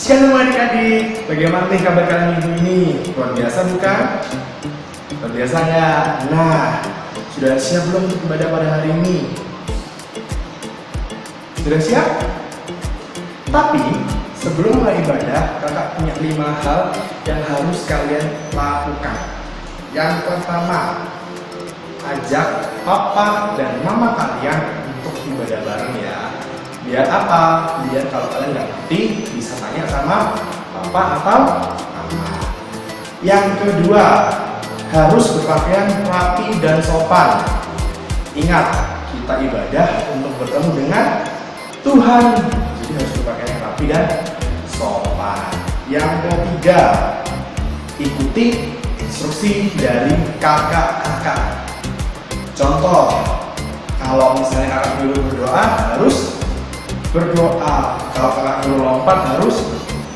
Shalom adik-adik, bagaimana nih kabar kalian minggu ini? Luar biasa bukan? Luar biasa nggak? Nah, sudah siap belum untuk ibadah pada hari ini? Sudah siap? Tapi sebelum mulai ibadah, kakak punya 5 hal yang harus kalian lakukan. Yang pertama, ajak papa dan mama kalian untuk ibadah bareng ya. Biar apa? Biar kalau kalian nggak ngerti bisa tanya sama papa atau mama. Yang kedua, harus berpakaian rapi dan sopan. Ingat, kita ibadah untuk bertemu dengan Tuhan, jadi harus berpakaian rapi dan sopan. Yang ketiga, ikuti instruksi dari kakak-kakak. Contoh, kalau misalnya kakak dulu berdoa harus berdoa, kalau kakak dulu lompat harus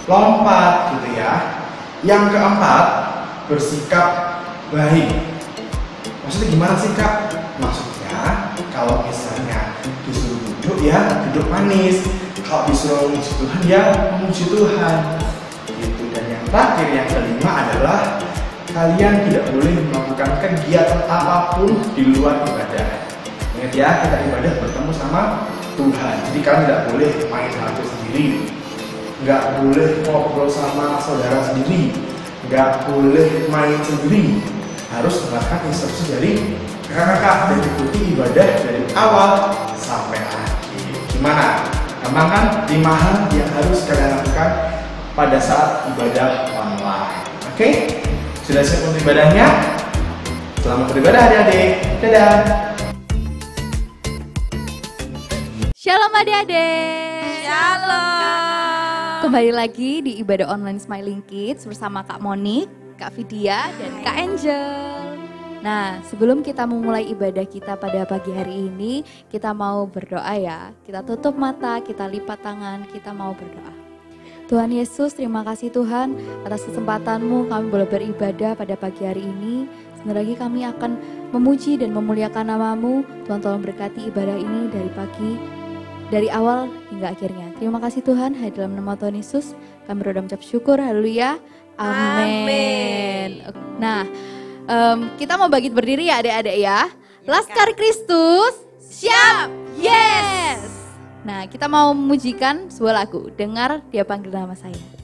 lompat gitu ya. Yang keempat, bersikap baik. Maksudnya gimana sih kak? Maksudnya kalau misalnya disuruh duduk ya duduk manis, kalau disuruh memuji Tuhan ya memuji Tuhan gitu. Dan yang terakhir, yang kelima adalah kalian tidak boleh melakukan kegiatan apapun di luar ibadah. Ingat ya, kita ibadah bertemu sama Tuhan. Jadi kalian tidak boleh main HP sendiri, nggak boleh ngobrol sama saudara sendiri, nggak boleh main sendiri. Harus melakukan instruksi dari kakak-kakak dan ikuti ibadah dari awal sampai akhir. Gimana? Gampang kan? 5 hal yang harus kalian lakukan pada saat ibadah online. Oke? Sudah siap untuk ibadahnya? Selamat beribadah adik-adik. Dadah! Shalom adik-adik. Shalom. Kembali lagi di ibadah online Smiling Kids bersama Kak Monik, Kak Vidya, dan Kak Angel. Nah, sebelum kita memulai ibadah kita pada pagi hari ini, kita mau berdoa ya. Kita tutup mata, kita lipat tangan, kita mau berdoa. Tuhan Yesus, terima kasih Tuhan atas kesempatan-Mu kami boleh beribadah pada pagi hari ini. Sebentar lagi kami akan memuji dan memuliakan nama-Mu. Tuhan tolong berkati ibadah ini dari awal hingga akhirnya. Terima kasih Tuhan, hanya dalam nama Tuhan Yesus kami berdoa mengucap syukur, haleluya, amin. Nah, kita mau bangkit berdiri ya adik-adik ya. Laskar Kristus, siap, yes. Nah, kita mau memujikan sebuah lagu, dengar Dia panggil nama saya.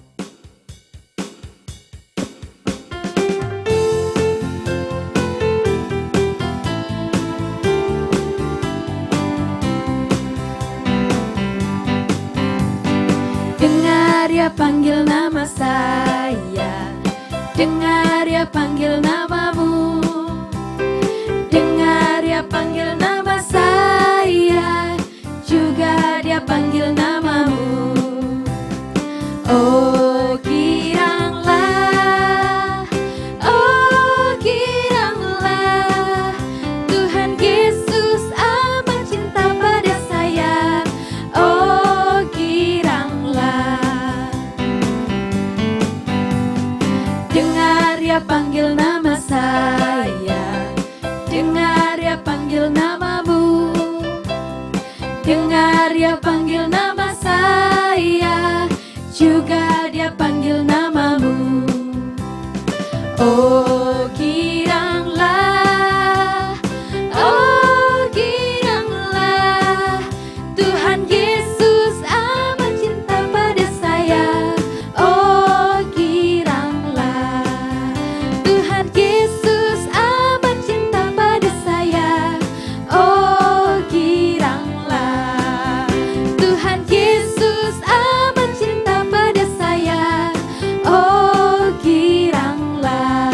Dengar ya panggil nama saya, dengar ya panggil namamu, dengar ya panggil nama saya, juga Dia panggil namamu. Oh giranglah, oh giranglah, Tuhan Yesus amat cinta pada saya. Oh giranglah, dengar ya panggil nama saya, dengar ya panggil namamu, dengar ya panggil nama saya, juga Dia panggil namamu. Oh giranglah, oh giranglah, Tuhan Yesus amat cinta pada saya. Oh giranglah, Tuhan Yesus amat cinta pada saya. Oh giranglah, Tuhan Yesus amat cinta pada saya. Oh giranglah,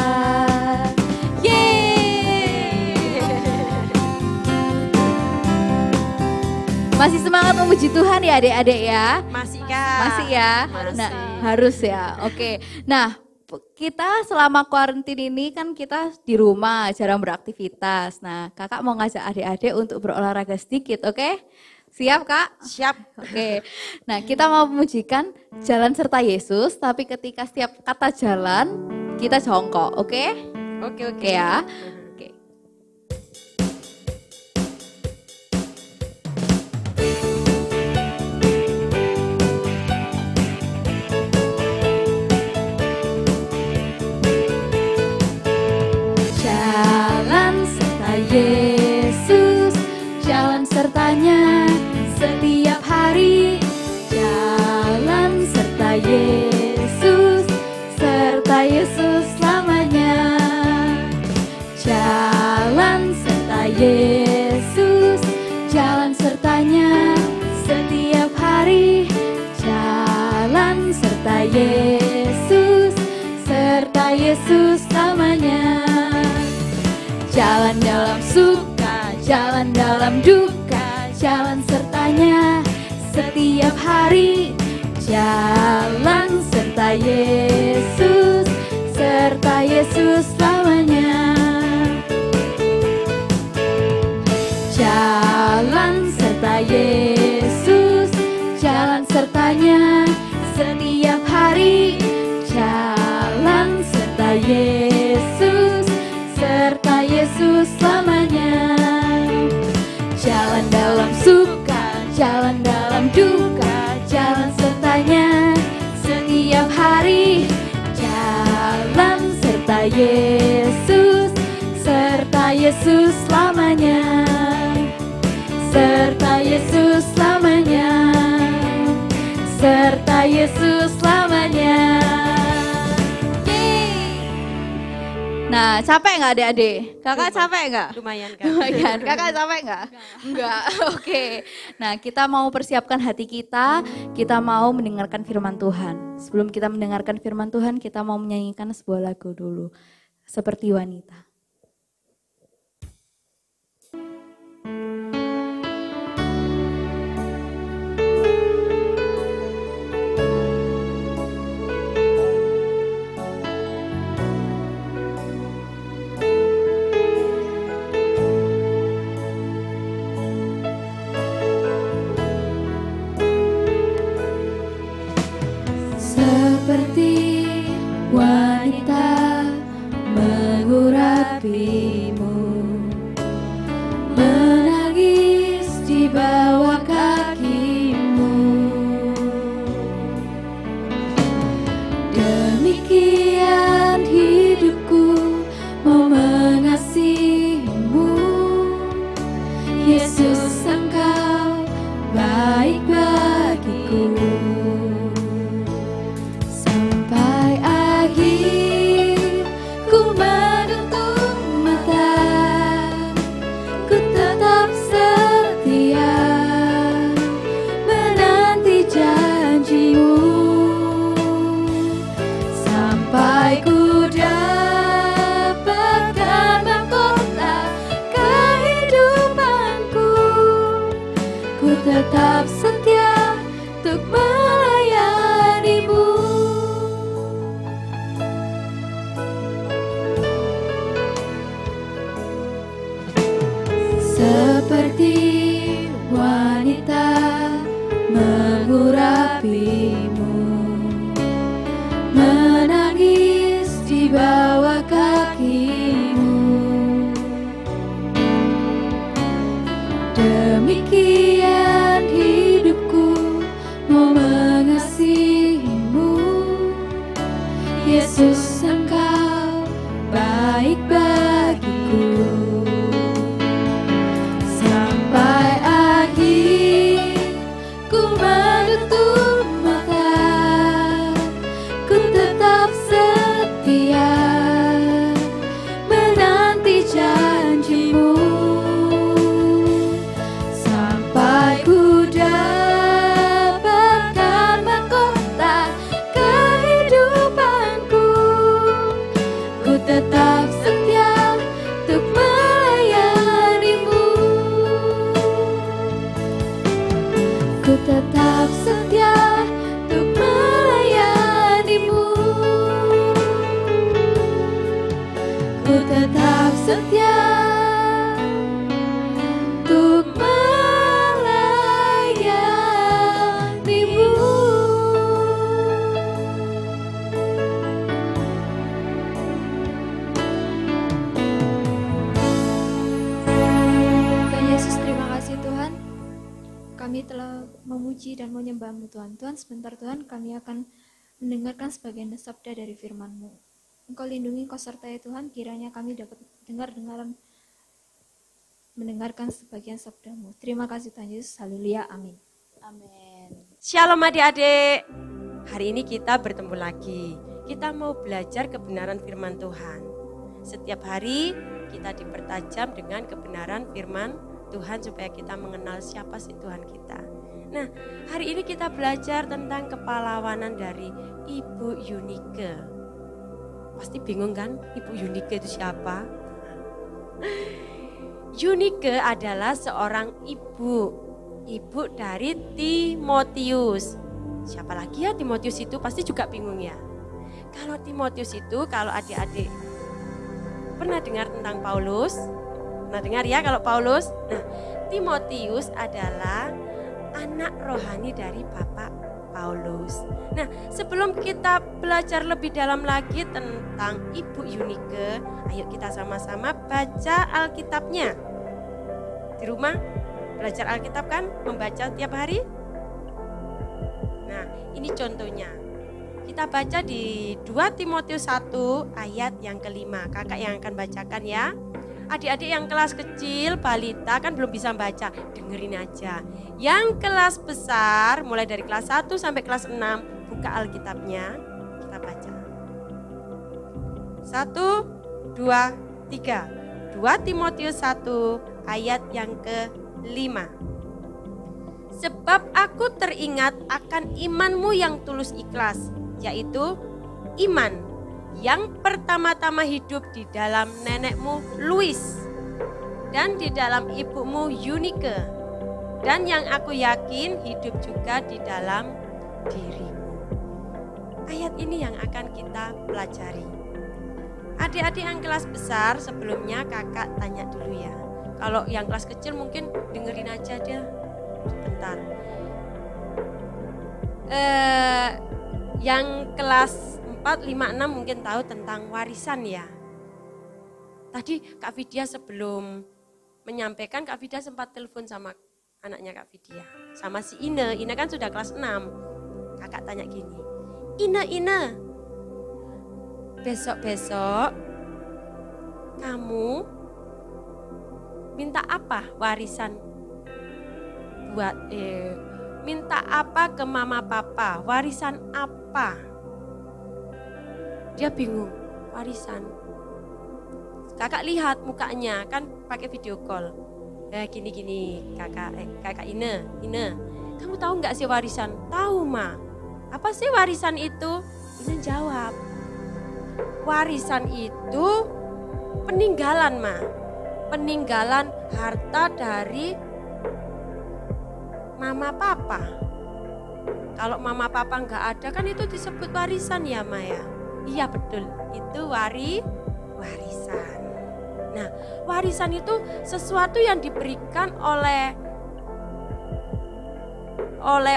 yeay. Masih semangat memuji Tuhan ya adik-adik ya? Masih Kak. Masih ya? Masih. Nah, harus ya. Oke. Nah, kita selama kuarantin ini kan kita di rumah, jarang beraktivitas. Nah, kakak mau ngajak adik-adik untuk berolahraga sedikit, oke? Siap kak? Siap. Oke. Nah, kita mau memujikan jalan serta Yesus, tapi ketika setiap kata jalan, kita jongkok, oke? Oke. Oke ya. Oke. jalan sertanya setiap hari. Jalan serta Yesus selamanya. Jalan serta Yesus, jalan sertanya setiap hari. Jalan serta Yesus selamanya. Jalan dalam suka, jalan dalam duka, jalan sertanya setiap hari. Jalan serta Yesus selamanya. Jalan serta Yesus, jalan sertanya setiap hari. Jalan serta Yesus selamanya. Jalan dalam suka, jalan dalam duka, jalan sertanya setiap hari. Jalan serta Yesus selamanya. Serta Yesus selamanya. Serta Yesus selamanya. Nah, capek nggak adik-adik? Kakak capek nggak? Lumayan kan? Lumayan. Kakak capek nggak? Enggak. Oke. Nah, kita mau persiapkan hati kita mau mendengarkan firman Tuhan. Sebelum kita mendengarkan firman Tuhan, kita mau menyanyikan sebuah lagu dulu. Seperti wanita. Seperti wanita mengurapimu, menangis di bawah kakimu. Demikian hidupku mau mengasihimu. Yesus, Engkau baik bagiku. Tetap setia untuk melayanimu. Seperti wanita mengurapimu, menangis di bawah kakimu. Demikian hidupku mau mengasihimu. Yesus, Engkau baik bagiku. Sampai akhir ku menutup mata, ku tetap setia menanti janjimu. Sampai ku dapatkan mahkota kehidupanku, ku tetap setia untuk melayanimu. Ku tetap setia untuk melayanimu. Ku tetap setia untuk melayanimu. Tuhan Yesus, terima kasih Tuhan. Kami telah memuji dan menyembah-Mu Tuhan. Tuhan, sebentar Tuhan, kami akan mendengarkan sebagian sabda dari firman-Mu. Engkau lindungi, Engkau sertai Tuhan, kiranya kami dapat dengar-dengaran mendengarkan sebagian sabdamu. Terima kasih Tuhan Yesus, haleluya, amin. Amin. Shalom adik-adik. Hari ini kita bertemu lagi. Kita mau belajar kebenaran firman Tuhan. Setiap hari kita dipertajam dengan kebenaran firman Tuhan supaya kita mengenal siapa sih Tuhan kita. Nah, hari ini kita belajar tentang kepahlawanan dari Ibu Yunike. Pasti bingung kan, Ibu Yunike itu siapa? Yunike adalah seorang ibu dari Timotius. Siapa lagi ya Timotius itu? Pasti juga bingung ya. Kalau Timotius itu, kalau adik-adik pernah dengar tentang Paulus? Pernah dengar ya kalau Paulus? Nah, Timotius adalah anak rohani dari Bapak Paulus. Nah, sebelum kita belajar lebih dalam lagi tentang Ibu Yunike, ayo kita sama-sama baca Alkitabnya. Di rumah belajar Alkitab kan, membaca tiap hari. Nah, ini contohnya. Kita baca di 2 Timotius 1 ayat yang kelima. Kakak yang akan bacakan ya. Adik-adik yang kelas kecil, balita kan belum bisa baca, dengerin aja. Yang kelas besar, mulai dari kelas 1 sampai kelas 6, buka Alkitabnya, kita baca. 1, 2, 3. 2 Timotius 1 ayat yang ke-5. Sebab aku teringat akan imanmu yang tulus ikhlas, yaitu iman yang pertama-tama hidup di dalam nenekmu Louis dan di dalam ibumu Yunike, dan yang aku yakin hidup juga di dalam dirimu. Ayat ini yang akan kita pelajari. Adik-adik yang kelas besar, sebelumnya kakak tanya dulu ya. Kalau yang kelas kecil mungkin dengerin aja dia sebentar. Yang kelas 4, 5, 6 mungkin tahu tentang warisan ya. Tadi Kak Vidya sebelum menyampaikan, Kak Vidya sempat telepon sama anaknya Kak Vidya. Sama si Ine kan sudah kelas 6. Kakak tanya gini, Ine, besok-besok kamu minta apa warisan? Minta apa ke mama papa? Warisan apa? Dia bingung, warisan. Kakak lihat mukanya, kan pakai video call. Gini kakak Ine, kamu tahu nggak sih warisan? Tahu Ma. Apa sih warisan itu? Ine jawab, warisan itu peninggalan Ma. Peninggalan harta dari mama papa. Kalau mama papa nggak ada kan itu disebut warisan ya Ma ya. Iya betul, itu warisan. Nah, warisan itu sesuatu yang diberikan oleh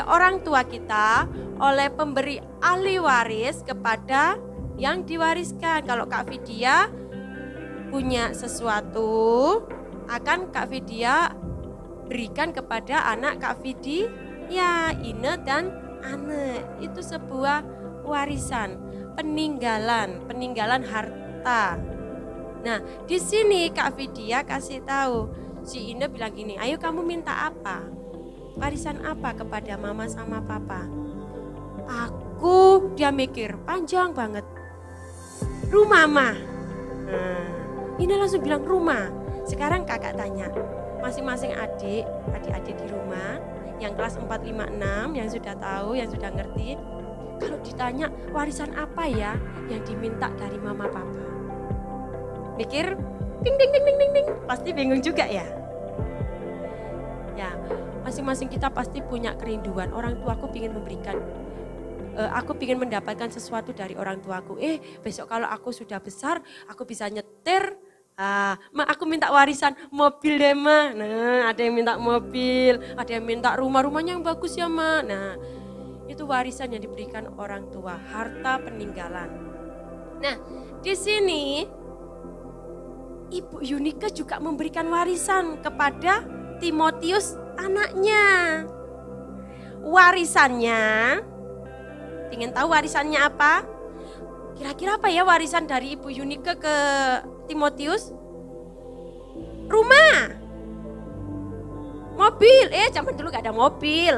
orang tua kita, oleh pemberi ahli waris kepada yang diwariskan. Kalau Kak Vidya punya sesuatu, akan Kak Vidya berikan kepada anak Kak Vidya, ya Ine dan Ane. Itu sebuah warisan. Peninggalan harta. Nah, di sini Kak Vidya kasih tahu, si Ine bilang gini, ayo kamu minta apa? Warisan apa kepada mama sama papa? Dia mikir panjang banget. Rumah mah. Nah, Ine langsung bilang rumah. Sekarang kakak tanya, masing-masing adik-adik di rumah, yang kelas 4, 5, 6, yang sudah tahu, yang sudah ngerti, kalau ditanya warisan apa ya yang diminta dari mama papa? Mikir, ding, pasti bingung juga ya. Ya, masing-masing kita pasti punya kerinduan. Orang tuaku ingin memberikan, aku ingin mendapatkan sesuatu dari orang tuaku. Besok kalau aku sudah besar, aku bisa nyetir. Ma, aku minta warisan mobil deh Ma. Nah, ada yang minta mobil, ada yang minta rumahnya yang bagus ya Ma. Nah, itu warisan yang diberikan orang tua, harta peninggalan. Nah, di sini Ibu Yunike juga memberikan warisan kepada Timotius anaknya. Warisannya, ingin tahu warisannya apa? Kira-kira apa ya warisan dari Ibu Yunike ke Timotius? Rumah. mobil. Zaman dulu gak ada mobil.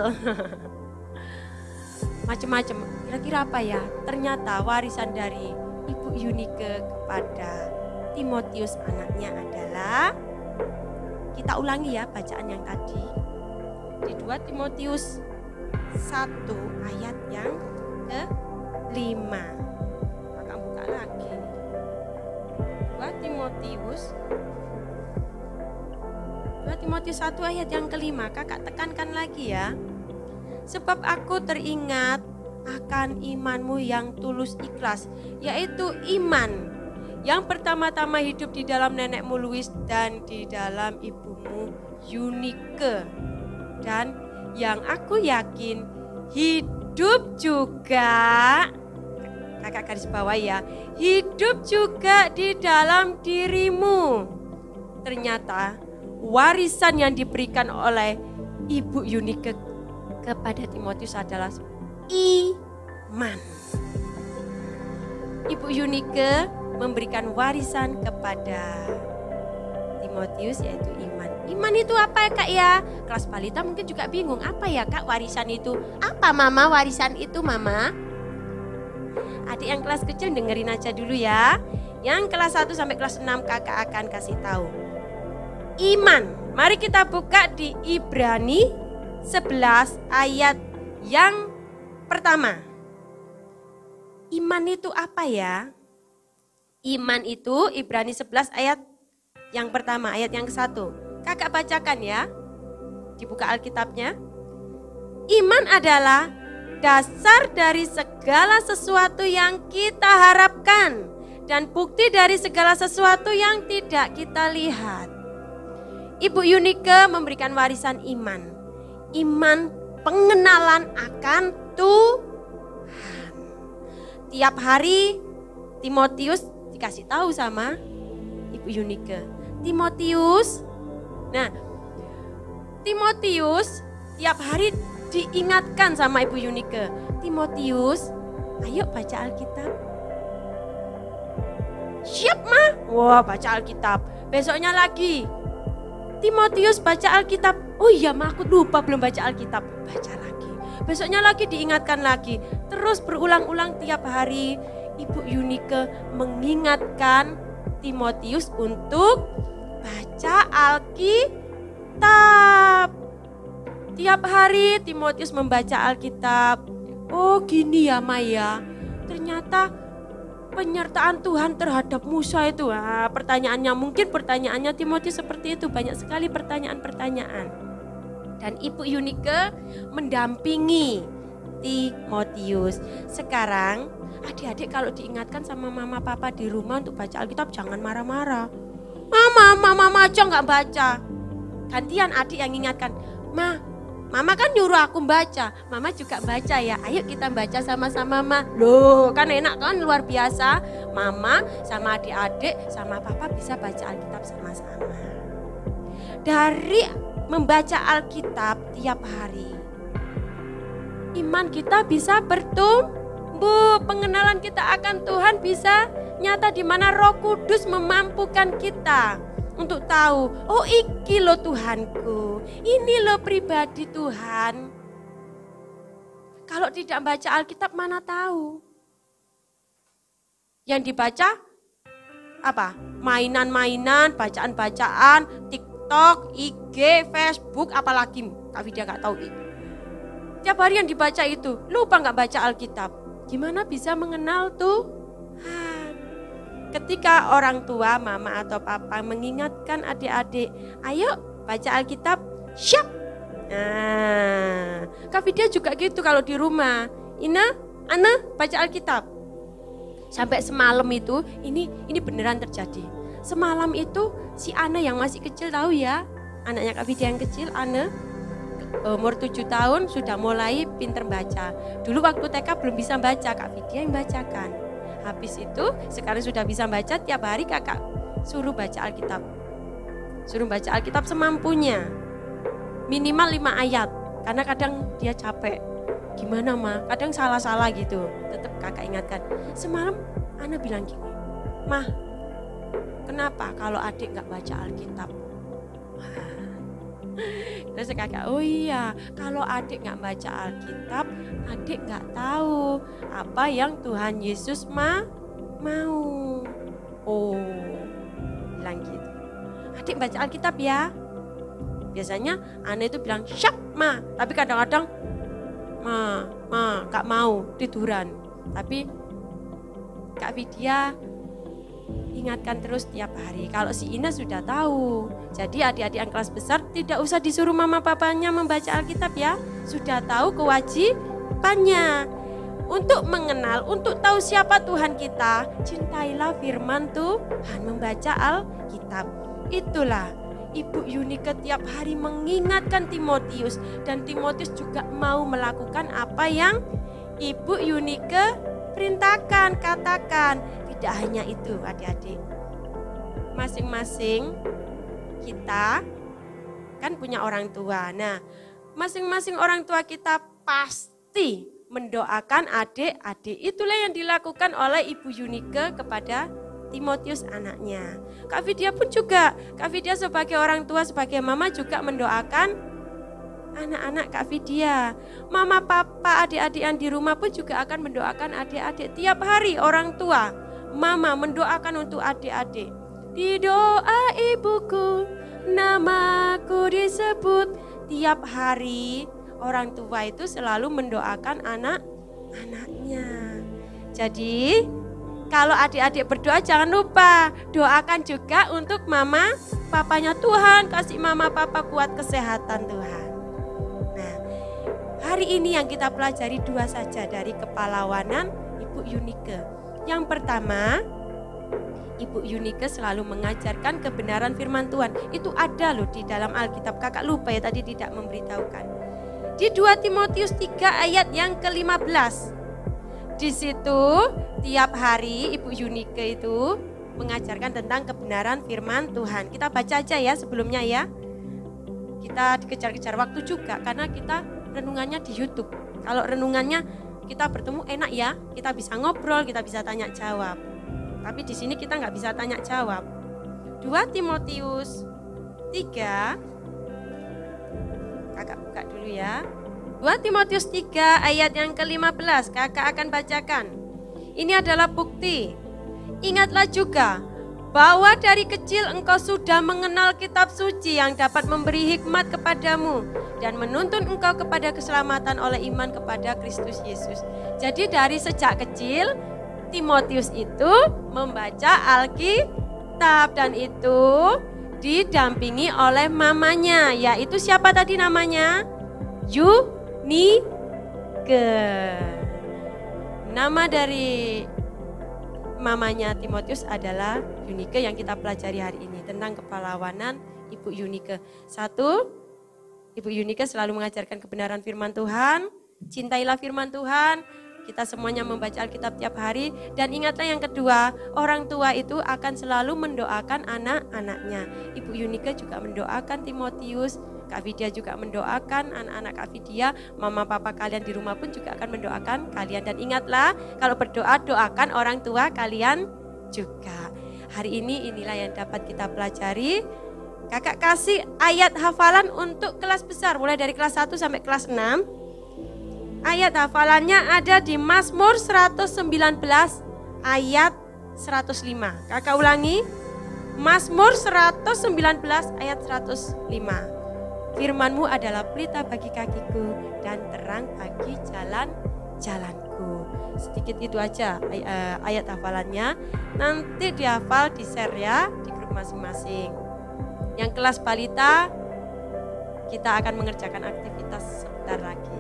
Macam-macam. Kira-kira apa ya? Ternyata warisan dari Ibu Yunike kepada Timotius anaknya adalah, kita ulangi ya bacaan yang tadi. Di 2 Timotius 1 ayat yang ke-5. Kakak buka lagi. 2 Timotius 1 ayat yang ke-5. Kakak tekankan lagi ya. Sebab aku teringat akan imanmu yang tulus ikhlas, yaitu iman yang pertama-tama hidup di dalam nenekmu Louis dan di dalam ibumu Yunike, dan yang aku yakin hidup juga, kakak garis bawah ya, hidup juga di dalam dirimu. Ternyata warisan yang diberikan oleh Ibu Yunike kepada Timotius adalah iman. Ibu Yunike memberikan warisan kepada Timotius yaitu iman. Iman itu apa ya kak ya? Kelas balita mungkin juga bingung, apa ya kak warisan itu? Apa mama warisan itu mama? Adik yang kelas kecil dengerin aja dulu ya. Yang kelas 1 sampai kelas 6 kakak akan kasih tahu. Iman, mari kita buka di Ibrani 11 ayat yang pertama. Iman itu apa ya? Iman itu Ibrani 11 ayat yang pertama, ayat yang ke-1. Kakak bacakan ya. Dibuka Alkitabnya. Iman adalah dasar dari segala sesuatu yang kita harapkan dan bukti dari segala sesuatu yang tidak kita lihat. Ibu Yunike memberikan warisan iman. Iman pengenalan akan Tuhan. Tiap hari Timotius dikasih tahu sama Ibu Yunike. Timotius tiap hari diingatkan sama Ibu Yunike. Timotius, ayo baca Alkitab. Siap mah? Wah, baca Alkitab. Besoknya lagi, Timotius baca Alkitab. Oh iya mah, aku lupa belum baca Alkitab. Baca lagi. Besoknya lagi diingatkan lagi. Terus berulang-ulang tiap hari Ibu Yunike mengingatkan Timotius untuk baca Alkitab. Tiap hari Timotius membaca Alkitab. Oh gini ya Maya, ternyata penyertaan Tuhan terhadap Musa itu. Pertanyaannya mungkin pertanyaannya Timotius seperti itu. Banyak sekali pertanyaan-pertanyaan. Dan Ibu Yunike mendampingi Timotius. Sekarang adik-adik kalau diingatkan sama mama papa di rumah untuk baca Alkitab jangan marah-marah. Mama aja nggak baca. Gantian adik yang ingatkan. Mama kan nyuruh aku baca. Mama juga baca ya. Ayo kita baca sama-sama Ma. Loh kan enak kan, luar biasa. Mama sama adik-adik sama papa bisa baca Alkitab sama-sama. Dari membaca Alkitab tiap hari, iman kita bisa bertumbuh. Pengenalan kita akan Tuhan bisa nyata di mana Roh Kudus memampukan kita untuk tahu, oh iki lo Tuhanku, ini lo pribadi Tuhan. Kalau tidak baca Alkitab mana tahu. Yang dibaca apa? Mainan-mainan, bacaan-bacaan, TikTok, IG, Facebook, apalagi Kak Widya gak tahu. Tiap hari yang dibaca itu, lupa gak baca Alkitab. Gimana bisa mengenal Tuhan? Ketika orang tua, mama atau papa mengingatkan adik-adik, ayo baca Alkitab, siap. Nah, Kak Widya juga gitu kalau di rumah. Ana baca Alkitab. Sampai semalam itu, ini beneran terjadi. Semalam itu si Ana yang masih kecil tahu ya, anaknya Kak Widya yang kecil, Ana umur 7 tahun sudah mulai pinter baca. Dulu waktu TK belum bisa baca, Kak Widya yang bacakan. Habis itu sekarang sudah bisa baca, tiap hari kakak suruh baca Alkitab. Suruh baca Alkitab semampunya. Minimal 5 ayat, karena kadang dia capek. Gimana Ma? Kadang salah-salah gitu. Tetap kakak ingatkan. Semalam Ana bilang gini, Mah, kenapa kalau adik gak baca Alkitab? Terus kakak, oh iya, kalau adik nggak baca Alkitab, adik nggak tahu apa yang Tuhan Yesus mau. Oh, bilang gitu. Adik baca Alkitab ya. Biasanya anak itu bilang, "Syap, Ma." Tapi kadang-kadang, Ma, gak mau tiduran. Tapi Kak Vidya ingatkan terus tiap hari. Kalau si Ina sudah tahu. Jadi adik-adik yang kelas besar tidak usah disuruh mama papanya membaca Alkitab ya. Sudah tahu kewajibannya. Untuk mengenal, untuk tahu siapa Tuhan kita, cintailah firman Tuhan, membaca Alkitab. Itulah Ibu Yunike tiap hari mengingatkan Timotius. Dan Timotius juga mau melakukan apa yang Ibu Yunike perintahkan, katakan. Tidak hanya itu adik-adik. Masing-masing kita kan punya orang tua. Nah, masing-masing orang tua kita pasti mendoakan adik-adik. Itulah yang dilakukan oleh Ibu Yunike kepada Timotius anaknya. Kak Vidya pun juga. Kak Vidya sebagai orang tua, sebagai mama juga mendoakan anak-anak Kak Vidya. Mama, papa, adik-adik yang di rumah pun juga akan mendoakan adik-adik. Tiap hari orang tua, mama mendoakan untuk adik-adik. Di doa ibuku, namaku disebut. Tiap hari orang tua itu selalu mendoakan anak-anaknya. Jadi kalau adik-adik berdoa jangan lupa doakan juga untuk mama papanya. Tuhan kasih mama papa kuat kesehatan Tuhan. Nah, hari ini yang kita pelajari 2 saja dari kepalawanan Ibu Yunike. Yang pertama, Ibu Yunike selalu mengajarkan kebenaran firman Tuhan. Itu ada loh di dalam Alkitab. Kakak lupa ya tadi tidak memberitahukan. Di 2 Timotius 3 ayat yang ke-15. Di situ tiap hari Ibu Yunike itu mengajarkan tentang kebenaran firman Tuhan. Kita baca aja ya sebelumnya ya. Kita dikejar-kejar waktu juga karena kita renungannya di YouTube. Kalau renungannya kita bertemu enak ya, kita bisa ngobrol, kita bisa tanya jawab. Tapi di sini kita nggak bisa tanya jawab. 2 Timotius 3, kakak buka dulu ya. 2 Timotius 3 ayat yang ke-15, kakak akan bacakan. Ini adalah bukti. Ingatlah juga bahwa dari kecil engkau sudah mengenal kitab suci yang dapat memberi hikmat kepadamu dan menuntun engkau kepada keselamatan oleh iman kepada Kristus Yesus. Jadi dari sejak kecil Timotius itu membaca Alkitab dan itu didampingi oleh mamanya, yaitu siapa tadi namanya? Yunike. Nama dari mamanya Timotius adalah Yunike yang kita pelajari hari ini tentang kepalawanan Ibu Yunike. 1, Ibu Yunike selalu mengajarkan kebenaran firman Tuhan, cintailah firman Tuhan. Kita semuanya membaca Alkitab tiap hari. Dan ingatlah yang kedua, orang tua itu akan selalu mendoakan anak-anaknya. Ibu Yunike juga mendoakan Timotius, Kak Vidya juga mendoakan anak-anak Kak Vidya, mama papa kalian di rumah pun juga akan mendoakan kalian. Dan ingatlah, kalau berdoa, doakan orang tua kalian juga. Hari ini inilah yang dapat kita pelajari. Kakak kasih ayat hafalan untuk kelas besar, mulai dari kelas 1 sampai kelas 6. Ayat hafalannya ada di Mazmur 119 ayat 105. Kakak ulangi, Mazmur 119 ayat 105. Firman-Mu adalah pelita bagi kakiku dan terang bagi jalan-jalanku. Sedikit itu aja ayat hafalannya. Nanti dihafal, di share ya di grup masing-masing. Yang kelas balita kita akan mengerjakan aktivitas sebentar lagi.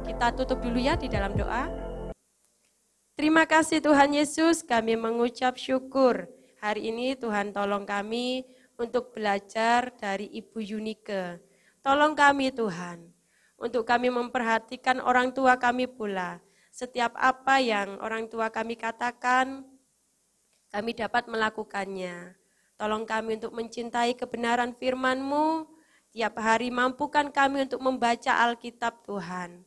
Kita tutup dulu ya di dalam doa. Terima kasih Tuhan Yesus, kami mengucap syukur. Hari ini Tuhan tolong kami untuk belajar dari Ibu Yunike. Tolong kami Tuhan, untuk kami memperhatikan orang tua kami pula. Setiap apa yang orang tua kami katakan, kami dapat melakukannya. Tolong kami untuk mencintai kebenaran firman-Mu. Tiap hari mampukan kami untuk membaca Alkitab Tuhan.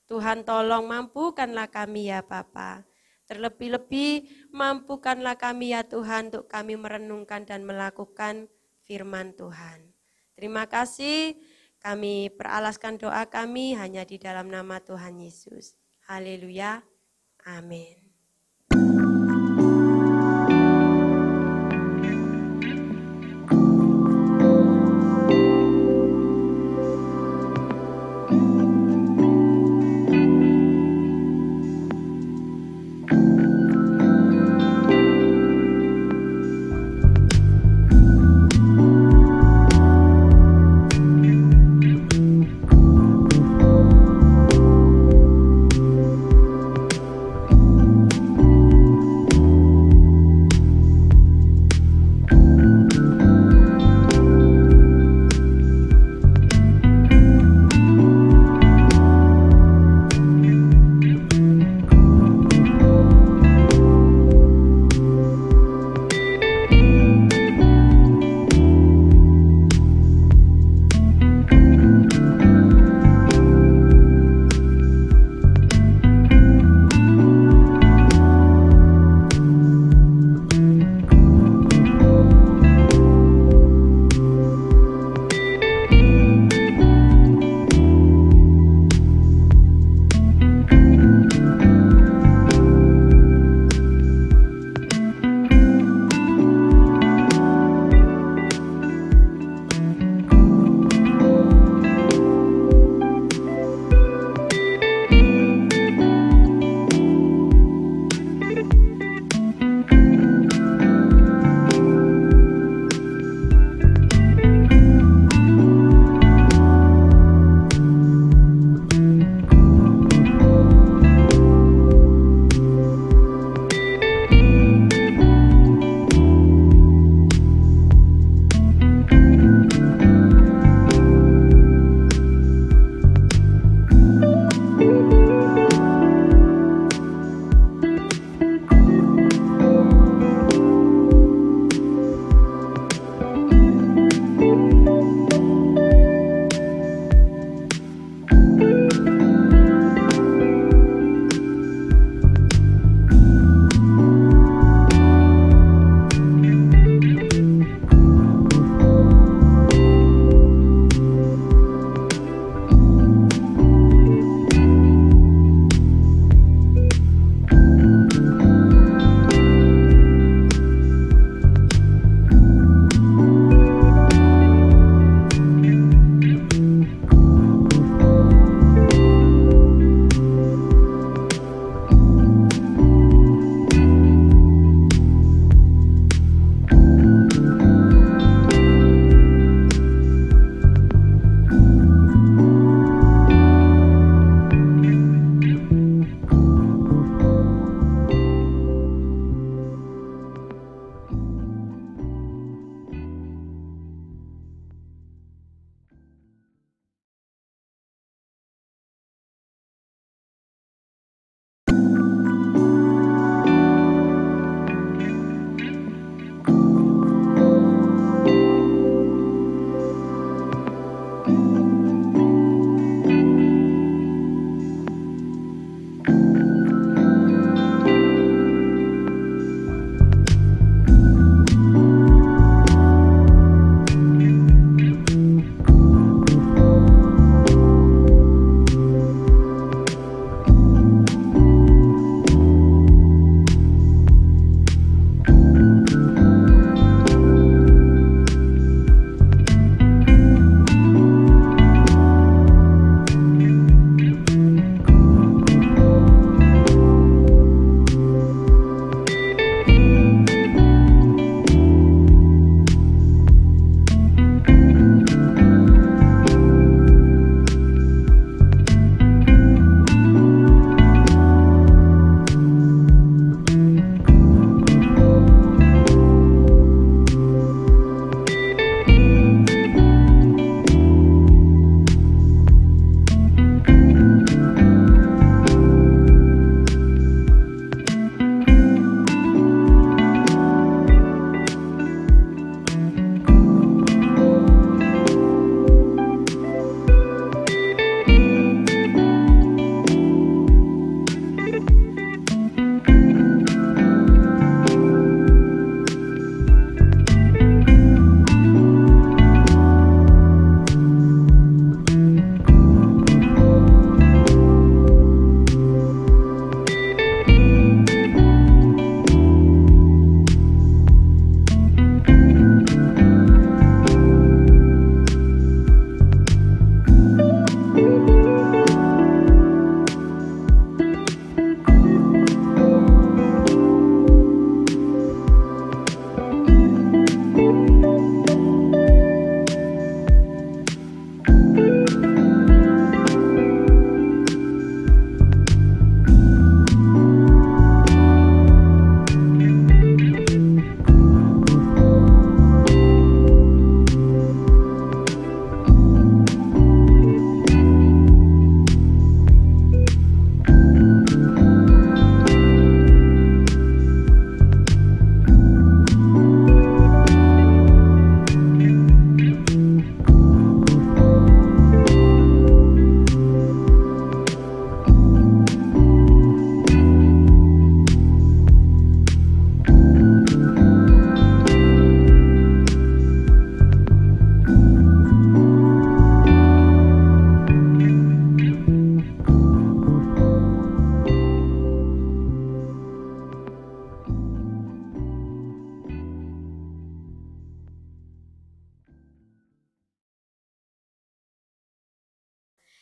Tuhan tolong mampukanlah kami ya Bapa. Terlebih-lebih mampukanlah kami ya Tuhan untuk kami merenungkan dan melakukan firman Tuhan. Terima kasih. Kami peralaskan doa kami hanya di dalam nama Tuhan Yesus. Haleluya. Amin.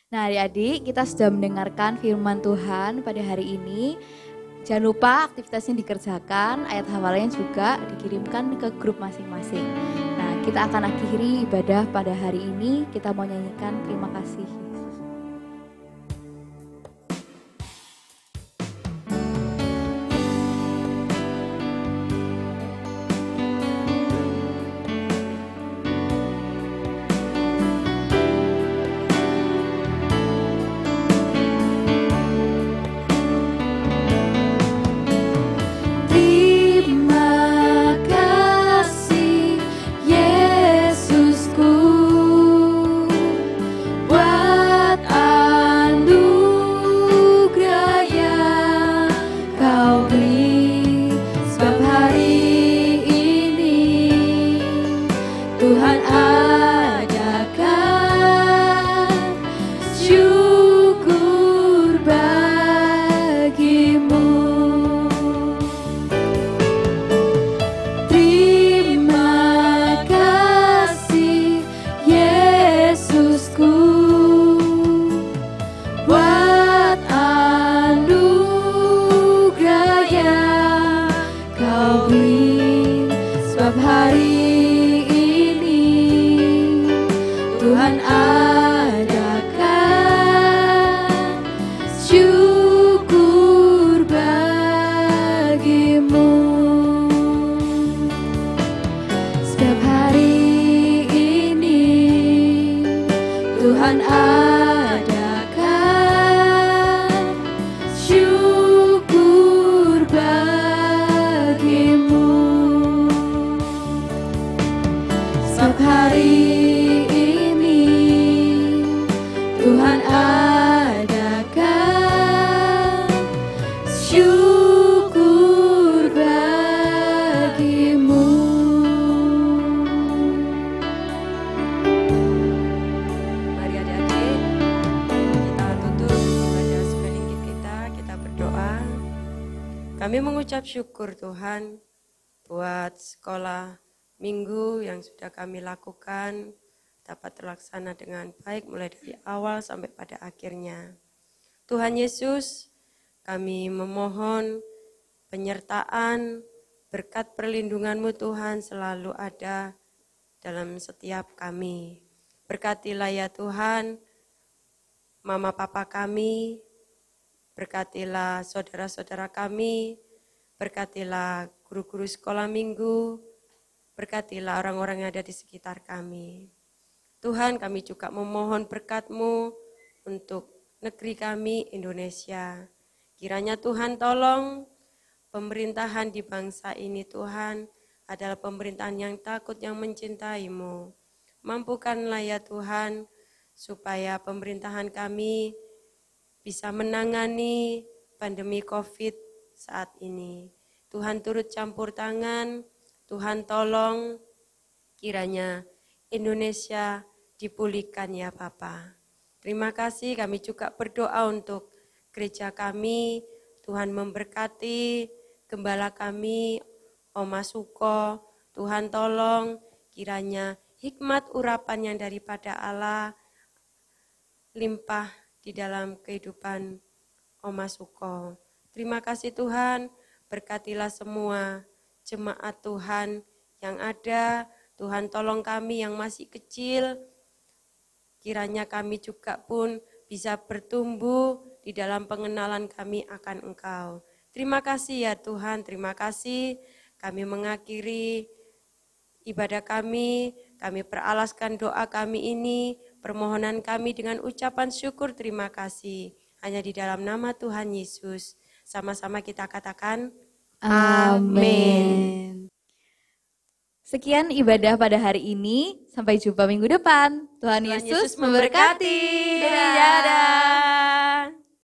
Nah adik-adik, kita sudah mendengarkan firman Tuhan pada hari ini. Jangan lupa aktivitasnya dikerjakan, ayat hafalnya juga dikirimkan ke grup masing-masing. Nah kita akan akhiri ibadah pada hari ini, kita mau nyanyikan terima kasih. Kami mengucap syukur Tuhan buat sekolah minggu yang sudah kami lakukan dapat terlaksana dengan baik mulai dari awal sampai pada akhirnya. Tuhan Yesus, kami memohon penyertaan, berkat perlindungan-Mu Tuhan selalu ada dalam setiap kami. Berkatilah ya Tuhan, mama papa kami, berkatilah saudara-saudara kami, berkatilah guru-guru sekolah minggu, berkatilah orang-orang yang ada di sekitar kami. Tuhan, kami juga memohon berkat-Mu untuk negeri kami, Indonesia. Kiranya Tuhan tolong pemerintahan di bangsa ini Tuhan adalah pemerintahan yang takut, yang mencintai-Mu. Mampukanlah ya Tuhan, supaya pemerintahan kami bisa menangani pandemi COVID saat ini. Tuhan turut campur tangan, Tuhan tolong kiranya Indonesia dipulihkan ya Bapa. Terima kasih, kami juga berdoa untuk gereja kami, Tuhan memberkati gembala kami, Oma Suko, Tuhan tolong kiranya hikmat urapan yang daripada Allah limpah di dalam kehidupan Oma Suko. Terima kasih Tuhan, berkatilah semua jemaat Tuhan yang ada. Tuhan tolong kami yang masih kecil, kiranya kami juga pun bisa bertumbuh di dalam pengenalan kami akan Engkau. Terima kasih ya Tuhan, terima kasih. Kami mengakhiri ibadah kami peralaskan doa kami ini, permohonan kami dengan ucapan syukur terima kasih. Hanya di dalam nama Tuhan Yesus. Sama-sama kita katakan, amin. Sekian ibadah pada hari ini. Sampai jumpa minggu depan. Tuhan Yesus memberkati. Dadah.